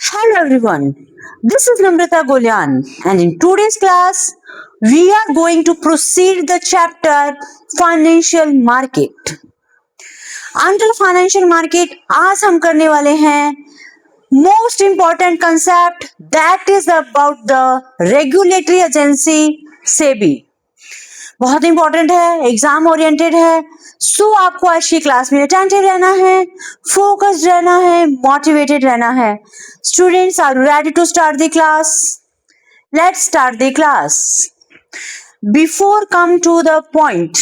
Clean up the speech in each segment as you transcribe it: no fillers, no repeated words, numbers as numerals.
Hello everyone, this is Namrata Golyan and in today's class we are going to proceed the chapter Financial Market. Under Financial Market आज हम करने वाले हैं most important concept that is about the regulatory agency SEBI. बहुत important है, exam oriented है, सो आपको आज की क्लास में अटेंटिव रहना है, फोकस्ड रहना है, मोटिवेटेड रहना है. Students are ready to start the class? Let's start the class. Before come to the point,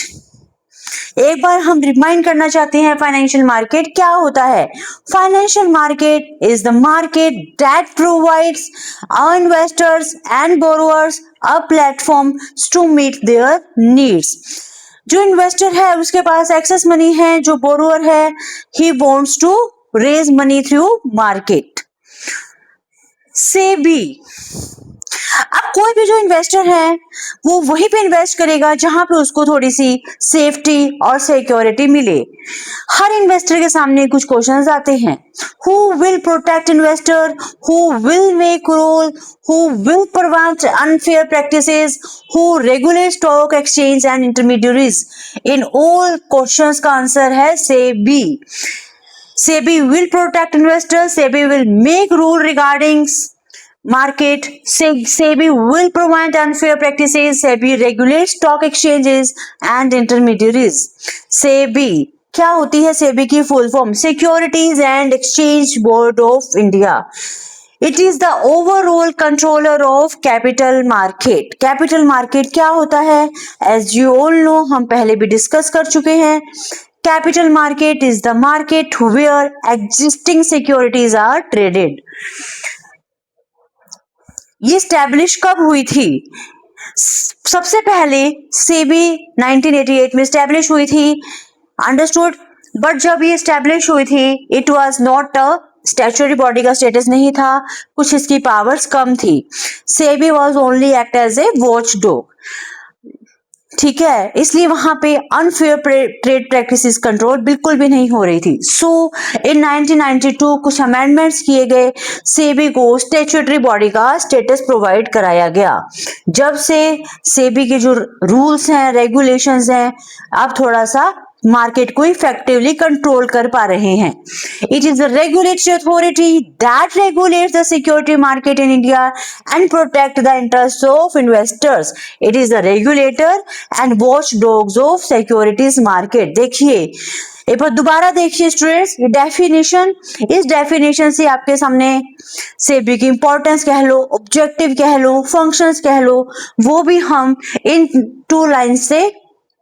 एक बार हम रिमाइंड करना चाहते हैं फाइनेंशियल मार्केट क्या होता है. Financial market is the market that provides investors and borrowers a platform to meet their needs. जो इन्वेस्टर है उसके पास एक्सेस मनी है, जो बोरोअर है he wants to raise money through market. SEBI, अब कोई भी जो इन्वेस्टर है वो वहीं पे इन्वेस्ट करेगा जहां पे उसको थोड़ी सी सेफ्टी और सिक्योरिटी मिले. हर इन्वेस्टर के सामने कुछ क्वेश्चंस आते हैं. Who will protect investor, who will make rule, who will prevent unfair practices, who regulate stock exchange and intermediaries. In all questions का आंसर है SEBI. SEBI will protect investors, SEBI will make rule regarding market, SEBI will prevent unfair practices, SEBI regulates stock exchanges and intermediaries. SEBI क्या होती है? SEBI की full form Securities and Exchange Board of India. It is the overall controller of capital market. Capital market क्या होता है? As you all know, हम पहले भी डिस्कस कर चुके हैं. Capital market is the market where existing securities are traded. ये स्टैब्लिश कब हुई थी? सबसे पहले सेबी 1988 में स्टैब्लिश हुई थी, अंडरस्टूड. बट जब ये स्टैब्लिश हुई थी it was not a statutory body का स्टेटस नहीं था, कुछ इसकी पावर्स कम थी. SEBI was only act as a watchdog. ठीक है, इसलिए वहां पे अनफेयर ट्रेड प्रैक्टिसेस कंट्रोल बिल्कुल भी नहीं हो रही थी. सो इन 1992 कुछ अमेंडमेंट्स किए गए, सेबी को स्टैट्यूटरी बॉडी का स्टेटस प्रोवाइड कराया गया. जब से सेबी के जो रूल्स हैं, रेगुलेशंस हैं, अब थोड़ा सा मार्केट को इफेक्टिवली कंट्रोल कर पा रहे हैं. It is the regulatory authority that regulates the security market in India and protect the interest of investors. It is the regulator and watch dogs of securities market. देखिए एक बार दोबारा देखिए students, ये definition, इस डेफिनेशन से आपके सामने सेबी की इंपॉर्टेंस कह लो, ऑब्जेक्टिव कह लो, फंक्शंस कह लो, वो भी हम इन 2 लाइन से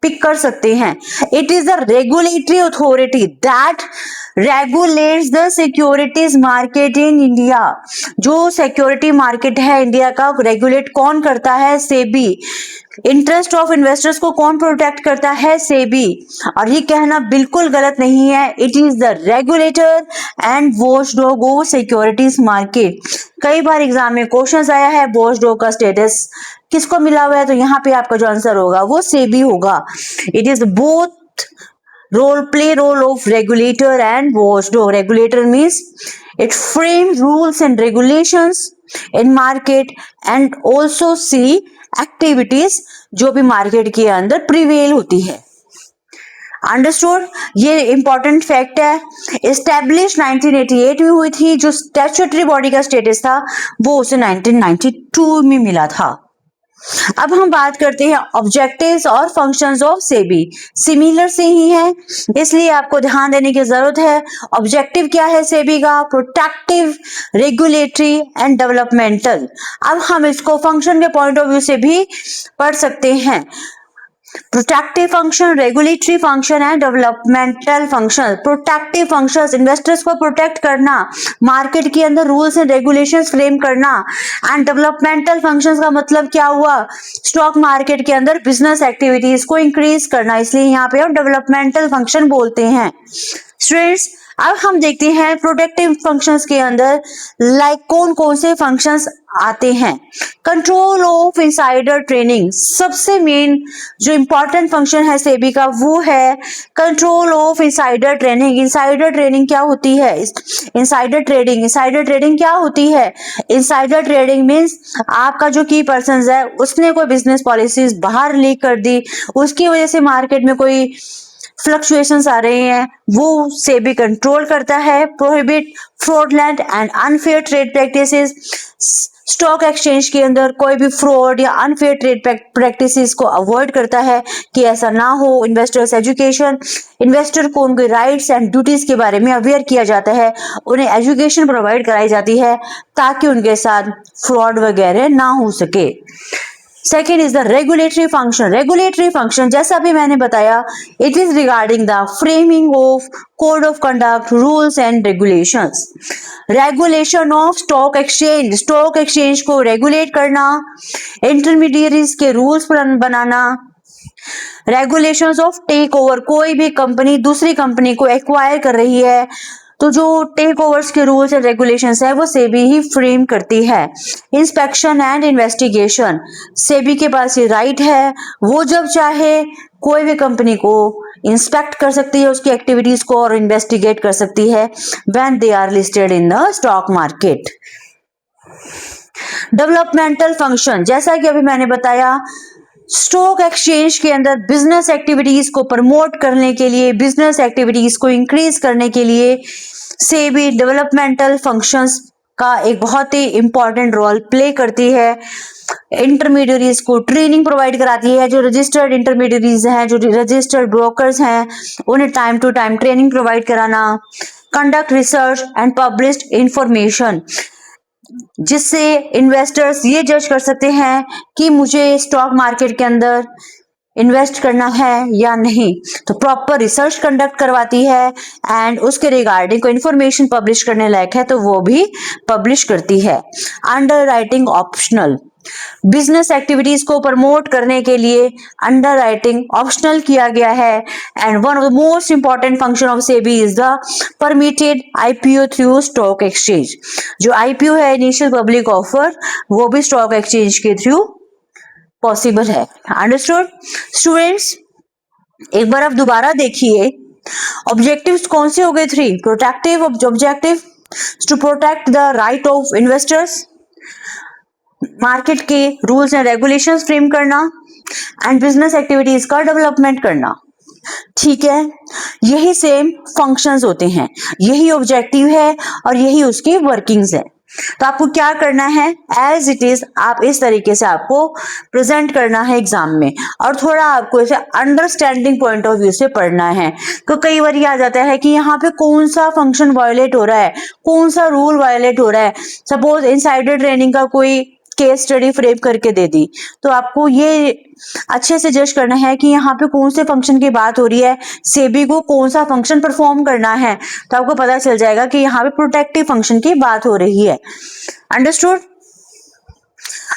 पिक कर सकते हैं. It is the regulatory authority that regulates the securities market in India. जो सिक्योरिटी मार्केट है इंडिया का रेगुलेट कौन करता है? सेबी. इंटरेस्ट ऑफ इन्वेस्टर्स को कौन प्रोटेक्ट करता है? सेबी. और ये कहना बिल्कुल गलत नहीं है, it is the regulator and watch dog of securities market. कई बार एग्जाम में क्वेश्चंस आया है वॉच डॉग का स्टेटस किसको मिला हुआ है, तो यहाँ पे आपका जो आंसर होगा वो सेबी होगा. It is both play role of regulator and watchdog. Regulator means it frames rules and regulations in market and also see activities जो भी मार्केट के अंदर प्रिवेल होती है. अंडरस्टूड. ये इंपॉर्टेंट फैक्ट है. एस्टेब्लिश 1988 में हुई थी. जो स्टैट्यूटरी बॉडी का स्टेटस था वो उसे 1992 में मिला था. अब हम बात करते हैं ऑब्जेक्टिव्स और फंक्शंस ऑफ सेबी. सिमिलर से ही है, इसलिए आपको ध्यान देने की जरूरत है. ऑब्जेक्टिव क्या है सेबी का? Protective, regulatory and developmental. अब हम इसको फंक्शन के पॉइंट ऑफ व्यू से भी पढ़ सकते हैं. Protective function, regulatory function and developmental function. Protective functions, investors को प्रोटेक्ट करना, मार्केट के अंदर रूल्स एंड रेगुलेशंस फ्रेम करना. एंड डेवलपमेंटल फंक्शंस का मतलब क्या हुआ? स्टॉक मार्केट के अंदर बिजनेस एक्टिविटीज को इंक्रीज करना, इसलिए यहाँ पे हम डेवलपमेंटल फंक्शन बोलते हैं. स्टूडेंट्स, अब हम देखते हैं प्रोटेक्टिव फंक्शंस के अंदर लाइक कौन कौन से फंक्शंस आते हैं। कंट्रोल ऑफ इनसाइडर ट्रेडिंग, सबसे मेन जो इंपॉर्टेंट फंक्शन है सेबी का वो है control of insider trading. Insider trading क्या होती है? इनसाइडर ट्रेडिंग क्या होती है? इनसाइडर ट्रेडिंग मीन्स आपका जो की पर्सन है उसने कोई बिजनेस पॉलिसीज बाहर लीक कर दी, उसकी वजह से मार्केट में कोई फ्लक्चुएशंस आ रहे हैं, वो सेबी कंट्रोल करता है। Prohibit fraudulent and unfair trade practices, stock exchange के अंदर कोई भी फ्रॉड या अनफेयर ट्रेड प्रैक्टिसेस को अवॉइड करता है कि ऐसा ना हो। इन्वेस्टर्स एजुकेशन, इन्वेस्टर को उनके राइट्स एंड ड्यूटीज के बारे में अवेयर किया जाता है, उन्हें एजुकेशन प्रोवाइड कराई जाती है ताकि उनके साथ फ्रॉड वगैरह ना हो सके। Second is the regulatory function. Regulatory function जैसा भी मैंने बताया, it is regarding the framing of code of conduct, rules and regulations. Regulation of stock exchange, stock exchange को रेगुलेट करना, इंटरमीडियरीज के रूल्स बनाना। रेगुलेशंस ऑफ टेक ओवर, कोई भी कंपनी दूसरी कंपनी को एक्वायर कर रही है तो जो टेक ओवर्स के रूल्स एंड रेगुलेशंस है वो सेबी ही फ्रेम करती है। इंस्पेक्शन एंड इन्वेस्टिगेशन, सेबी के पास ये राइट है, वो जब चाहे कोई भी कंपनी को इंस्पेक्ट कर सकती है, उसकी एक्टिविटीज को, और इन्वेस्टिगेट कर सकती है when they are listed in the stock market. Developmental function, जैसा कि अभी मैंने बताया, स्टॉक एक्सचेंज के अंदर बिजनेस एक्टिविटीज को प्रमोट करने के लिए, बिजनेस एक्टिविटीज को इंक्रीज करने के लिए सेबी डेवलपमेंटल फंक्शंस का एक बहुत ही इंपॉर्टेंट रोल प्ले करती है। इंटरमीडियरीज को ट्रेनिंग प्रोवाइड कराती है, जो रजिस्टर्ड इंटरमीडियरीज हैं, जो रजिस्टर्ड ब्रोकर्स हैं, उन्हें time to time training provide कराना। Conduct research and published information, जिससे इन्वेस्टर्स ये जज कर सकते हैं कि मुझे स्टॉक मार्केट के अंदर इन्वेस्ट करना है या नहीं, तो प्रॉपर रिसर्च कंडक्ट करवाती है एंड उसके रिगार्डिंग कोई इंफॉर्मेशन पब्लिश करने लायक है तो वो भी पब्लिश करती है। Under writing optional, business activities को प्रमोट करने के लिए अंडर राइटिंग ऑप्शनल किया गया है। And one of the most important function of SEBI is the permitted IPO through stock exchange. जो आईपीओ है, इनिशियल पब्लिक ऑफर, वो भी स्टॉक एक्सचेंज के थ्रू पॉसिबल है। अंडरस्टूड स्टूडेंट्स, एक बार आप दोबारा देखिए, ऑब्जेक्टिव्स कौन से हो गए? 3 protective objective, to protect the right of investors, market के रूल्स एंड रेगुलेशंस फ्रेम करना, एंड बिजनेस एक्टिविटीज का डेवलपमेंट करना। ठीक है, यही सेम फंक्शंस होते हैं, यही ऑब्जेक्टिव है और यही उसकी वर्किंग्स है। तो आपको क्या करना है, एज इट इज आप इस तरीके से आपको प्रेजेंट करना है एग्जाम में, और थोड़ा आपको इसे अंडरस्टैंडिंग पॉइंट ऑफ व्यू से पढ़ना है। तो कई बार ये आ जाता है कि यहाँ पे कौन सा फंक्शन वायलेट हो रहा है, कौन सा रूल वायलेट हो रहा है। सपोज इनसाइडर ट्रेडिंग का कोई केस स्टडी फ्रेम करके दे दी, तो आपको ये अच्छे से जज करना है कि यहाँ पे कौन से फंक्शन की बात हो रही है, सेबी को कौन सा फंक्शन परफॉर्म करना है, तो आपको पता चल जाएगा कि यहाँ पे प्रोटेक्टिव फंक्शन की बात हो रही है। Understood?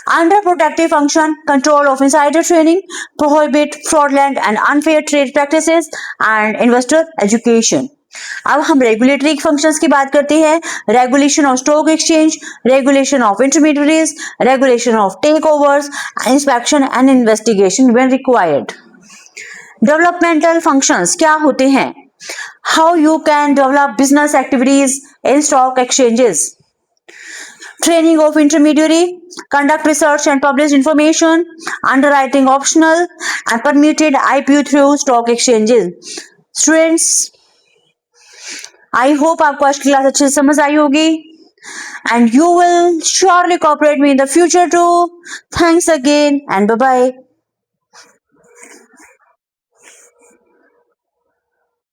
Under protective function, control of insider trading, prohibit fraudulent and unfair trade practices, and investor education. अब हम रेगुलेटरी फंक्शंस की बात करते हैं। Regulation of stock exchange, regulation of intermediaries, regulation of takeovers, inspection and investigation when required. Developmental functions क्या होते हैं? How you can develop business activities in stock exchanges, training of intermediary, conduct research and publish information, underwriting optional, and permitted IPO through stock exchanges. Students, I hope आपको आज की class अच्छे से समझ आई होगी, and you will surely cooperate me in the future too. Thanks again and bye bye.